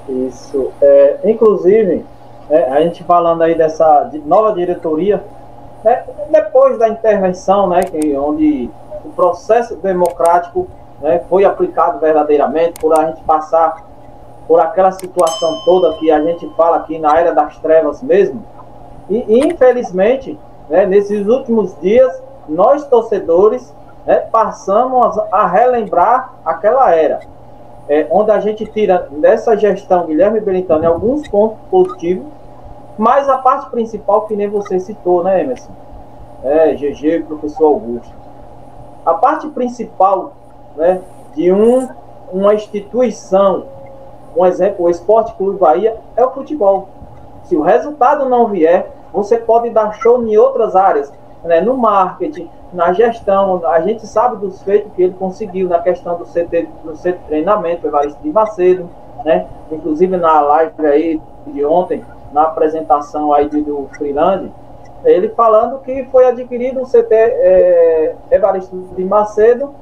Isso. Inclusive, a gente falando aí dessa nova diretoria, né, depois da intervenção, né, onde o processo democrático, né, foi aplicado verdadeiramente, por a gente passar por aquela situação toda que a gente fala aqui na era das trevas mesmo, e infelizmente, né, nesses últimos dias, nós torcedores, né, passamos a relembrar aquela era, onde a gente tira dessa gestão Guilherme Belintani alguns pontos positivos, mas a parte principal, que nem você citou, né, Emerson? GG, professor Augusto. A parte principal, né, de uma instituição, um exemplo, o Esporte Clube Bahia, é o futebol. Se o resultado não vier, você pode dar show em outras áreas, né, no marketing, na gestão. A gente sabe dos feitos que ele conseguiu na questão do CT de treinamento, Evaristo de Macedo, né? Inclusive na live aí de ontem, na apresentação aí do Freeland, ele falando que foi adquirido o CT Evaristo de Macedo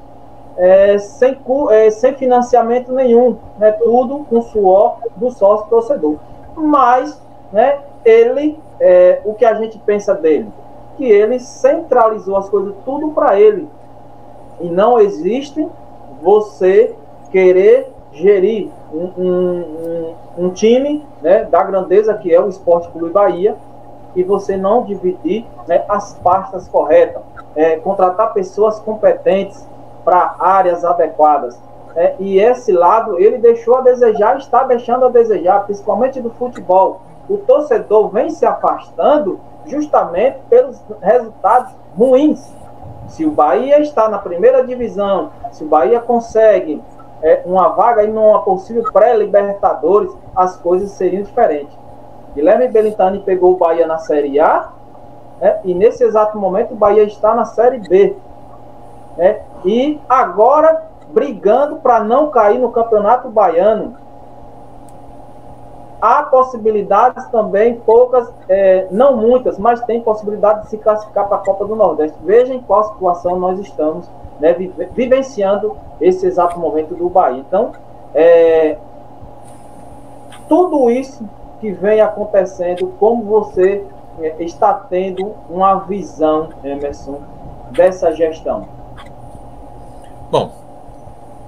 sem financiamento nenhum, né? Tudo com suor do sócio torcedor. Mas, né, ele, o que a gente pensa dele? Que ele centralizou as coisas tudo para ele. E não existe você querer gerir um time, né, da grandeza que é o Esporte Clube Bahia, e você não dividir, né, as pastas corretas, contratar pessoas competentes para áreas adequadas. E esse lado ele deixou a desejar, está deixando a desejar, principalmente do futebol. O torcedor vem se afastando justamente pelos resultados ruins. Se o Bahia está na primeira divisão, se o Bahia consegue uma vaga em uma possível pré-Libertadores, as coisas seriam diferentes. Guilherme Belintani pegou o Bahia na Série A, e nesse exato momento o Bahia está na Série B. E agora brigando para não cair no Campeonato Baiano. Há possibilidades também, poucas, não muitas, mas tem possibilidade de se classificar para a Copa do Nordeste. Veja em qual situação nós estamos, né, vivenciando esse exato momento do Bahia. Então, tudo isso que vem acontecendo, como você está tendo uma visão, Emerson, dessa gestão? Bom,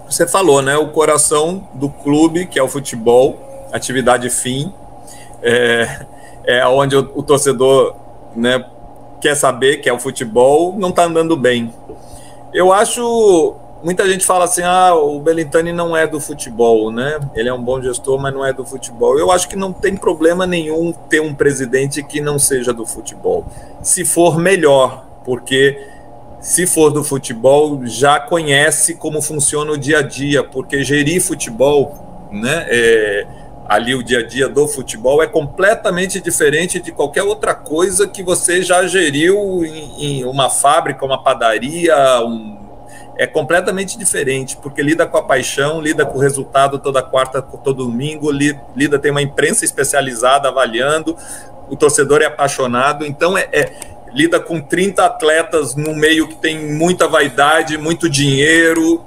você falou, né, o coração do clube, que é o futebol, atividade fim, onde o torcedor, né, quer saber, que é o futebol, não está andando bem. Eu acho, muita gente fala assim, o Belintani não é do futebol, né? Ele é um bom gestor, mas não é do futebol. Eu acho que não tem problema nenhum ter um presidente que não seja do futebol. Se for, melhor, porque se for do futebol, já conhece como funciona o dia a dia, porque gerir futebol, né, ali o dia a dia do futebol é completamente diferente de qualquer outra coisa que você já geriu em uma fábrica, uma padaria, é completamente diferente, porque lida com a paixão, lida com o resultado toda quarta, todo domingo, tem uma imprensa especializada avaliando, o torcedor é apaixonado, então lida com 30 atletas no meio que tem muita vaidade, muito dinheiro,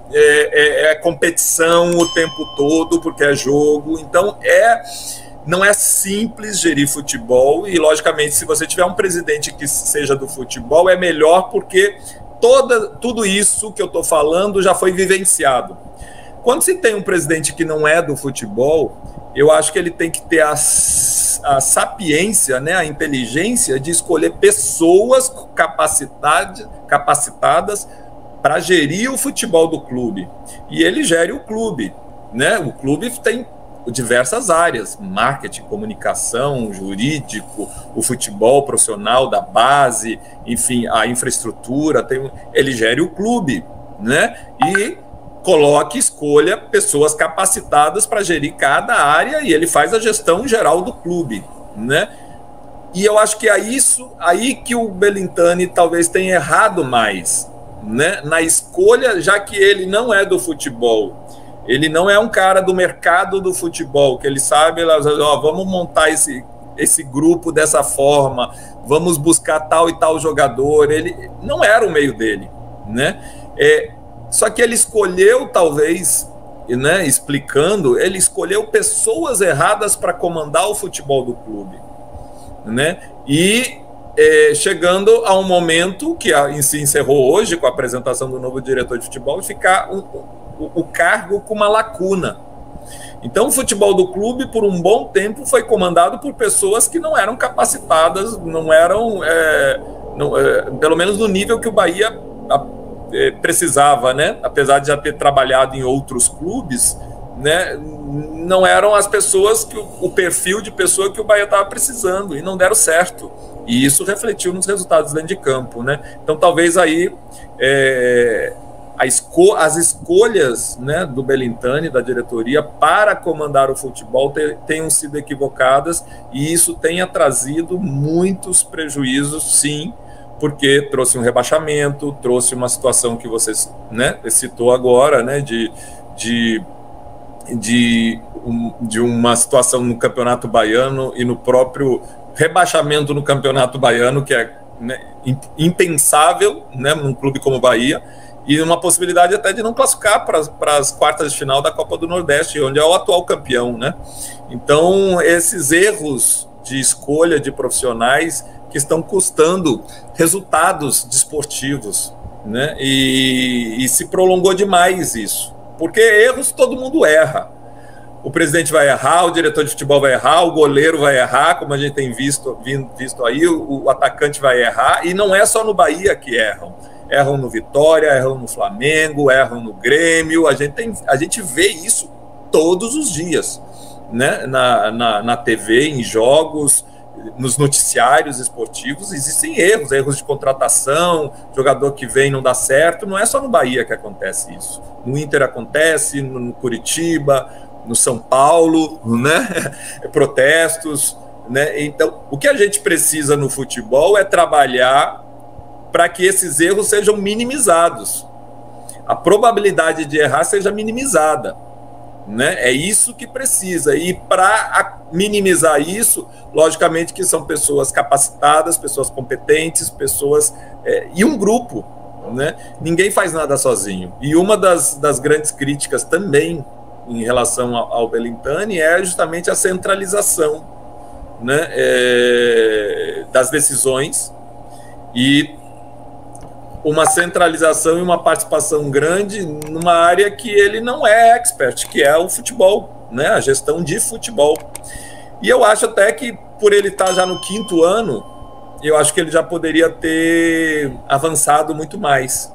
competição o tempo todo, porque é jogo. Então, não é simples gerir futebol, e, logicamente, se você tiver um presidente que seja do futebol, é melhor, porque tudo isso que eu estou falando já foi vivenciado. Quando se tem um presidente que não é do futebol, eu acho que ele tem que ter a sapiência, né, a inteligência de escolher pessoas capacitadas para gerir o futebol do clube. E ele gere o clube, né? O clube tem diversas áreas: marketing, comunicação, jurídico, o futebol profissional da base, enfim, a infraestrutura. Ele gere o clube, né? E escolha pessoas capacitadas para gerir cada área, e ele faz a gestão geral do clube, né? E eu acho que é aí que o Belintani talvez tenha errado mais, né? Na escolha, já que ele não é do futebol, ele não é um cara do mercado do futebol, que ele sabe, vamos montar esse grupo dessa forma, vamos buscar tal e tal jogador. Ele não era o meio dele, né? Só que ele escolheu, talvez, né, explicando, ele escolheu pessoas erradas para comandar o futebol do clube, né? E chegando a um momento que se encerrou hoje com a apresentação do novo diretor de futebol e ficar o cargo com uma lacuna. Então, o futebol do clube, por um bom tempo, foi comandado por pessoas que não eram capacitadas, não eram, pelo menos no nível que o Bahia precisava, né? Apesar de já ter trabalhado em outros clubes, né? Não eram as pessoas, o perfil de pessoa que o Bahia estava precisando, e não deram certo. E isso refletiu nos resultados dentro de campo, né? Então, talvez aí as escolhas, né, do Belintani, da diretoria, para comandar o futebol tenham sido equivocadas, e isso tenha trazido muitos prejuízos, sim, porque trouxe um rebaixamento, trouxe uma situação que você, né, citou agora, né, de uma situação no Campeonato Baiano e no próprio rebaixamento no Campeonato Baiano, que é, né, impensável, né, num clube como o Bahia, e uma possibilidade até de não classificar para as quartas de final da Copa do Nordeste, onde é o atual campeão, né? Então, esses erros de escolha de profissionais que estão custando resultados desportivos, né? E se prolongou demais isso, porque erros todo mundo erra. O presidente vai errar, o diretor de futebol vai errar, o goleiro vai errar, como a gente tem visto aí, o atacante vai errar, e não é só no Bahia que erram. Erram no Vitória, erram no Flamengo, erram no Grêmio. A gente vê isso todos os dias, né? Na TV, em jogos, nos noticiários esportivos, existem erros de contratação, jogador que vem não dá certo. Não é só no Bahia que acontece isso. No Inter acontece, no Curitiba, no São Paulo, né? Protestos, né? Então, o que a gente precisa no futebol é trabalhar para que esses erros sejam minimizados, a probabilidade de errar seja minimizada, né? É isso que precisa. E para minimizar isso, logicamente que são pessoas capacitadas, pessoas competentes, pessoas e um grupo, né? Ninguém faz nada sozinho. E uma das grandes críticas também em relação ao Belintani é justamente a centralização, né, das decisões, e uma centralização e uma participação grande numa área que ele não é expert, que é o futebol, né, a gestão de futebol. E eu acho até que, por ele estar já no 5º ano, eu acho que ele já poderia ter avançado muito mais.